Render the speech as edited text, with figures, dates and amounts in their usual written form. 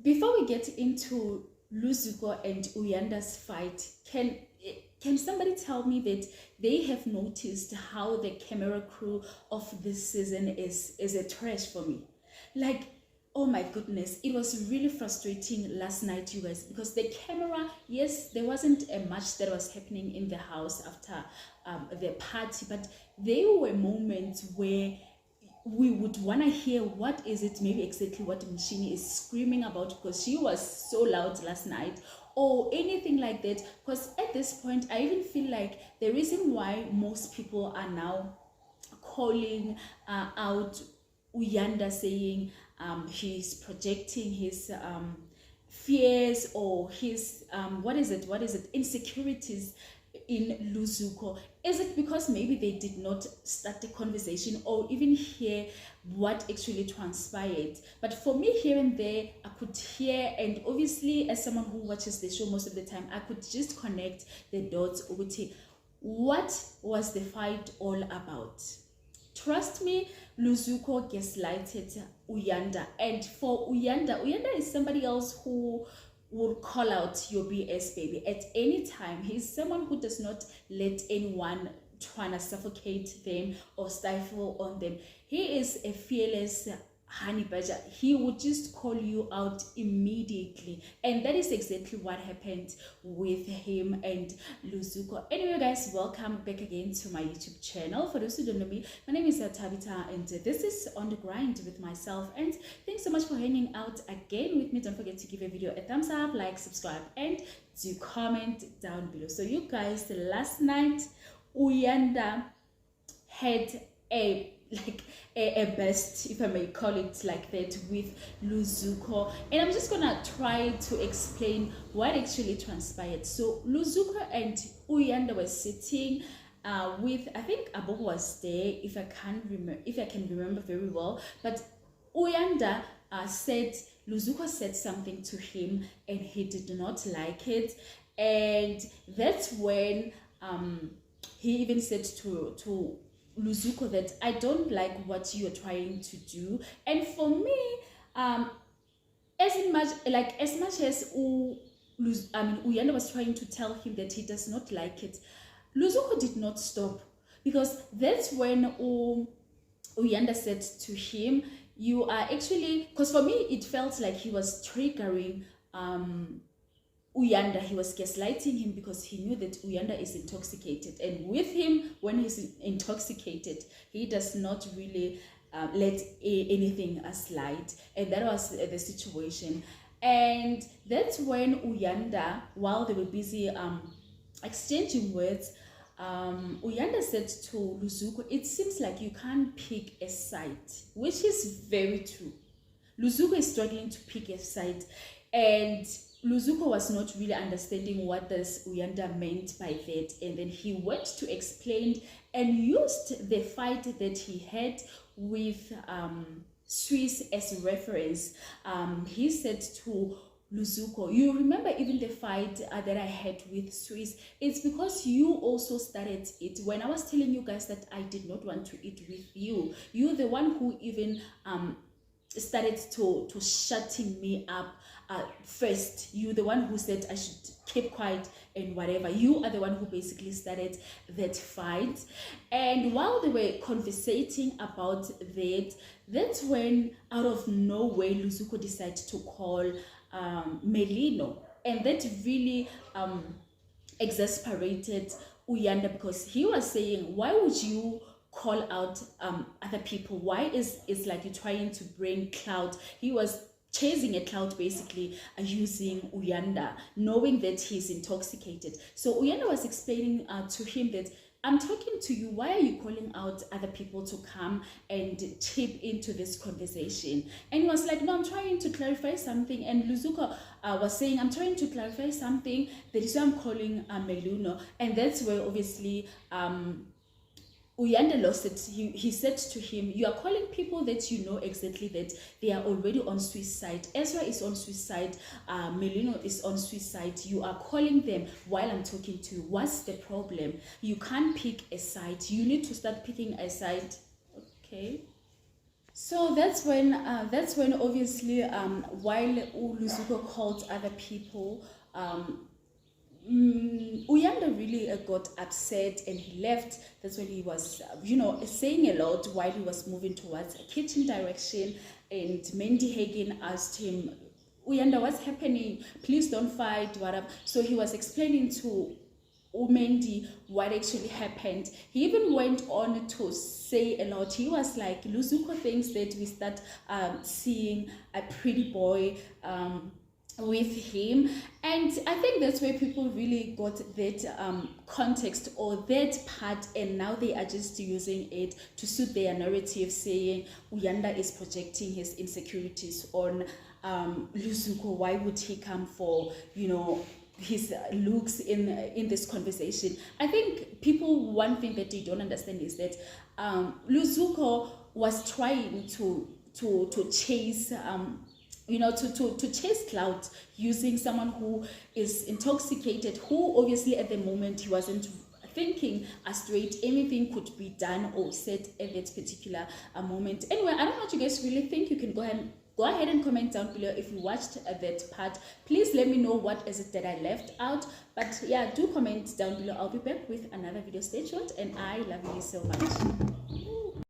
before we get into Luzuko and Uyanda's fight, can somebody tell me that they have noticed how the camera crew of this season is a trash for me? Like, oh my goodness, it was really frustrating last night, you guys, because the camera, yes, there wasn't a much that was happening in the house after the party, but there were moments where we would want to hear what is it, maybe exactly what Mshini is screaming about, because she was so loud last night, or anything like that. Because at this point, I even feel like the reason why most people are now calling out Uyanda, saying he's projecting his fears or his what is it insecurities in Luzuko, is it because maybe they did not start the conversation or even hear what actually transpired? But for me, here and there, I could hear, and obviously as someone who watches the show most of the time, I could just connect the dots. What was the fight all about? Trust me, Luzuko gaslighted Uyanda, and for Uyanda is somebody else who will call out your BS baby at any time. He's someone who does not let anyone trying to suffocate them or stifle on them. He is a fearless honey badger. He would just call you out immediately, and that is exactly what happened with him and Luzuko. Anyway, guys, welcome back again to my YouTube channel. For those who don't know me, my name is Tabitha, and this is On the Grind with myself. And thanks so much for hanging out again with me. Don't forget to give a video a thumbs up, like, subscribe, and do comment down below. So you guys, last night Uyanda had a best, if I may call it like that, with Luzuko, and I'm just gonna try to explain what actually transpired. So Luzuko and Uyanda were sitting with, I think Abobo was there, if I can remember very well, but Uyanda said Luzuko said something to him and he did not like it, and that's when he even said to Luzuko that I don't like what you are trying to do. And for me, as much as Uyanda was trying to tell him that he does not like it, Luzuko did not stop, because that's when Uyanda said to him, you are actually, because for me it felt like he was triggering Uyanda. He was gaslighting him because he knew that Uyanda is intoxicated, and with him, when he's intoxicated, he does not really let anything slide, and that was the situation. And that's when Uyanda, while they were busy exchanging words, Uyanda said to Luzuko, it seems like you can't pick a side, which is very true. Luzuko is struggling to pick a side, and Luzuko was not really understanding what this Uyanda meant by that, and then he went to explain and used the fight that he had with Swiss as a reference. He said to Luzuko, you remember even the fight that I had with Swiss? It's because you also started it when I was telling you guys that I did not want to eat with you. You're the one who even started to shutting me up first. You the one who said I should keep quiet and whatever. You are the one who basically started that fight. And while they were conversating about that, that's when out of nowhere Luzuko decided to call Melino, and that really exasperated Uyanda, because he was saying, why would you call out other people? Why is it's like you're trying to bring Clout? He was chasing a Clout basically, using Uyanda, knowing that he's intoxicated. So Uyanda was explaining to him that I'm talking to you, why are you calling out other people to come and chip into this conversation? And he was like, no, I'm trying to clarify something. And Luzuko was saying, I'm trying to clarify something, that is why I'm calling Meluno. And that's where obviously Uyanda lost it. He said to him, you are calling people that you know exactly that they are already on Swiss side. Ezra is on Swiss side, Melino is on Swiss side. You are calling them while I'm talking to you. What's the problem? You can't pick a side. You need to start picking a side. Okay. So that's when obviously while Luzuko called other people, Uyanda really got upset and he left. That's when he was, saying a lot while he was moving towards a kitchen direction. And Mandy Hagen asked him, Uyanda, what's happening? Please don't fight. What up? So he was explaining to Umendi what actually happened. He even went on to say a lot. He was like, Luzuko thinks that we start seeing a pretty boy with him, and I think that's where people really got that context or that part, and now they are just using it to suit their narrative, saying Uyanda is projecting his insecurities on Luzuko. Why would he come for his looks in this conversation? I think people, one thing that they don't understand is that Luzuko was trying to chase to chase Clout using someone who is intoxicated, who obviously at the moment he wasn't thinking straight. Anything could be done or said at that particular moment. Anyway, I don't know what you guys really think. You can go ahead and comment down below if you watched that part. Please let me know what is it that I left out. But yeah, do comment down below. I'll be back with another video. Stay tuned, and I love you so much.